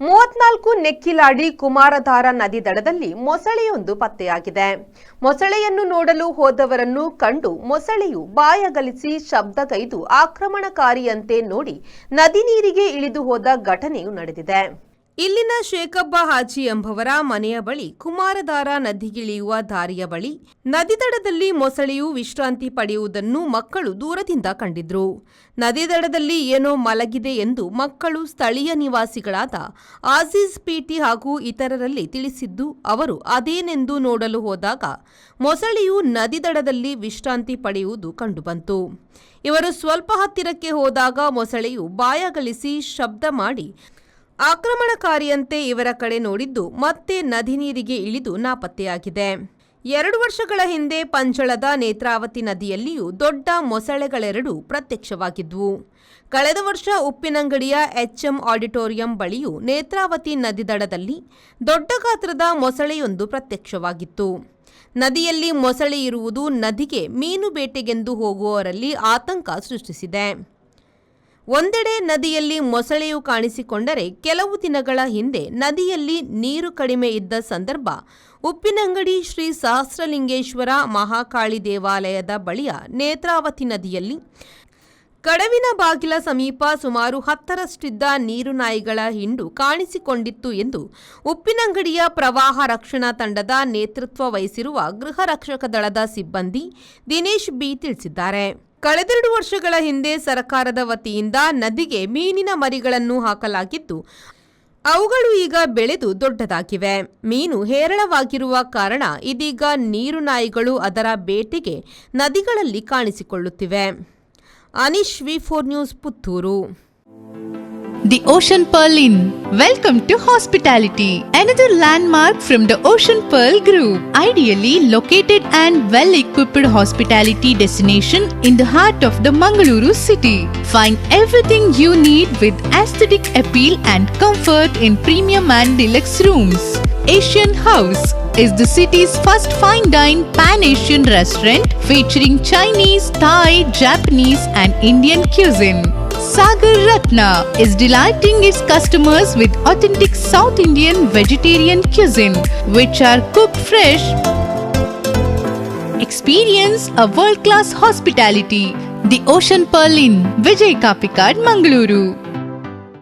34 ನೆಕ್ಕಿಲಾಡಿ ಕುಮಾರಧಾರ ನದಿ ದಡದಲ್ಲಿ ಮೊಸಳೆಯೊಂದು ಪತ್ತೆಯಾಗಿದೆ. ಮೊಸಳೆಯನ್ನು ನೋಡಲು ಹೋದವರನ್ನು ಕಂಡು ಮೊಸಳೆಯು ಬಾಯಗಲಿಸಿ ಶಬ್ದಗೈದು ಆಕ್ರಮಣಕಾರಿಯಂತೆ ನೋಡಿ ನದಿ ನೀರಿಗೆ ಇಳಿದು ಹೋದ ಘಟನೆಯು ನಡೆದಿದೆ. ಇಲ್ಲಿನ ಶೇಖಬ್ಬ ಹಾಜಿ ಎಂಬವರ ಮನೆಯ ಬಳಿ ಕುಮಾರಧಾರ ನದಿಗಿಳಿಯುವ ದಾರಿಯ ಬಳಿ ನದಿ ದಡದಲ್ಲಿ ಮೊಸಳೆಯು ವಿಶ್ರಾಂತಿ ಪಡೆಯುವುದನ್ನು ಮಕ್ಕಳು ದೂರದಿಂದ ಕಂಡಿದ್ರು. ನದಿ ದಡದಲ್ಲಿ ಏನೋ ಮಲಗಿದೆ ಎಂದು ಮಕ್ಕಳು ಸ್ಥಳೀಯ ನಿವಾಸಿಗಳಾದ ಆಜೀಜ್ ಪೀಟಿ ಹಾಗೂ ಇತರರಲ್ಲಿ ತಿಳಿಸಿದ್ದು, ಅವರು ಅದೇನೆಂದು ನೋಡಲು ಹೋದಾಗ ಮೊಸಳೆಯು ನದಿ ದಡದಲ್ಲಿ ವಿಶ್ರಾಂತಿ ಪಡೆಯುವುದು ಕಂಡುಬಂತು. ಇವರು ಸ್ವಲ್ಪ ಹತ್ತಿರಕ್ಕೆ ಹೋದಾಗ ಮೊಸಳೆಯು ಬಾಯಗಲಿಸಿ ಶಬ್ದ ಮಾಡಿ ಆಕ್ರಮಣಕಾರಿಯಂತೆ ಇವರ ಕಡೆ ನೋಡಿದ್ದು ಮತ್ತೆ ನದಿ ನೀರಿಗೆ ಇಳಿದು ನಾಪತ್ತೆಯಾಗಿದೆ. 2 ವರ್ಷಗಳ ಹಿಂದೆ ಪಂಚಳದ ನೇತ್ರಾವತಿ ನದಿಯಲ್ಲಿಯೂ ದೊಡ್ಡ ಮೊಸಳೆಗಳೆರಡು ಪ್ರತ್ಯಕ್ಷವಾಗಿದ್ವು. ಕಳೆದ ವರ್ಷ ಉಪ್ಪಿನಂಗಡಿಯ HM ಆಡಿಟೋರಿಯಂ ಬಳಿಯೂ ನೇತ್ರಾವತಿ ನದಿ ದಡದಲ್ಲಿ ದೊಡ್ಡ ಗಾತ್ರದ ಮೊಸಳೆಯೊಂದು ಪ್ರತ್ಯಕ್ಷವಾಗಿತ್ತು. ನದಿಯಲ್ಲಿ ಮೊಸಳೆ ಇರುವುದು ನದಿಗೆ ಮೀನು ಬೇಟೆಗೆಂದು ಹೋಗುವವರಲ್ಲಿ ಆತಂಕ ಸೃಷ್ಟಿಸಿದೆ. ಒಂದೆಡೆ ನದಿಯಲ್ಲಿ ಮೊಸಳೆಯು ಕಾಣಿಸಿಕೊಂಡರೆ ಕೆಲವು ದಿನಗಳ ಹಿಂದೆ ನದಿಯಲ್ಲಿ ನೀರು ಕಡಿಮೆ ಇದ್ದ ಸಂದರ್ಭ ಉಪ್ಪಿನಂಗಡಿ ಶ್ರೀ ಸಹಸ್ರಲಿಂಗೇಶ್ವರ ಮಹಾಕಾಳಿ ದೇವಾಲಯದ ಬಳಿಯ ನೇತ್ರಾವತಿ ನದಿಯಲ್ಲಿ ಕಡವಿನ ಬಾಗಿಲ ಸಮೀಪ ಸುಮಾರು 10ರಷ್ಟಿದ್ದ ನೀರು ನಾಯಿಗಳ ಹಿಂಡು ಕಾಣಿಸಿಕೊಂಡಿತ್ತು ಎಂದು ಉಪ್ಪಿನಂಗಡಿಯ ಪ್ರವಾಹ ರಕ್ಷಣಾ ತಂಡದ ನೇತೃತ್ವ ವಹಿಸಿರುವ ಗೃಹ ರಕ್ಷಕ ದಳದ ಸಿಬ್ಬಂದಿ ದಿನೇಶ್ ಬಿ ತಿಳಿಸಿದ್ದಾರೆ. ಕಳೆದ 2 ವರ್ಷಗಳ ಹಿಂದೆ ಸರ್ಕಾರದ ವತಿಯಿಂದ ನದಿಗೆ ಮೀನಿನ ಮರಿಗಳನ್ನು ಹಾಕಲಾಗಿದ್ದು, ಅವುಗಳು ಈಗ ಬೆಳೆದು ದೊಡ್ಡದಾಗಿವೆ. ಮೀನು ಹೇರಳವಾಗಿರುವ ಕಾರಣ ಇದೀಗ ನೀರು ನಾಯಿಗಳು ಅದರ ಬೇಟೆಗೆ ನದಿಗಳಲ್ಲಿ ಕಾಣಿಸಿಕೊಳ್ಳುತ್ತಿವೆ. Aneesh V4 news Puttur. The Ocean Pearl Inn. Welcome to hospitality. Another landmark from the Ocean Pearl Group. Ideally located and well-equipped hospitality destination in the heart of the Mangaluru city. Find everything you need with aesthetic appeal and comfort in premium and deluxe rooms. Asian House is the city's first fine dine pan-Asian restaurant featuring Chinese, Thai, Japanese and Indian cuisine. Sagar Ratna is delighting its customers with authentic South Indian vegetarian cuisine, which are cooked fresh. Experience a world-class hospitality. The Ocean Pearl Inn, Vijay Kapikad, Mangaluru.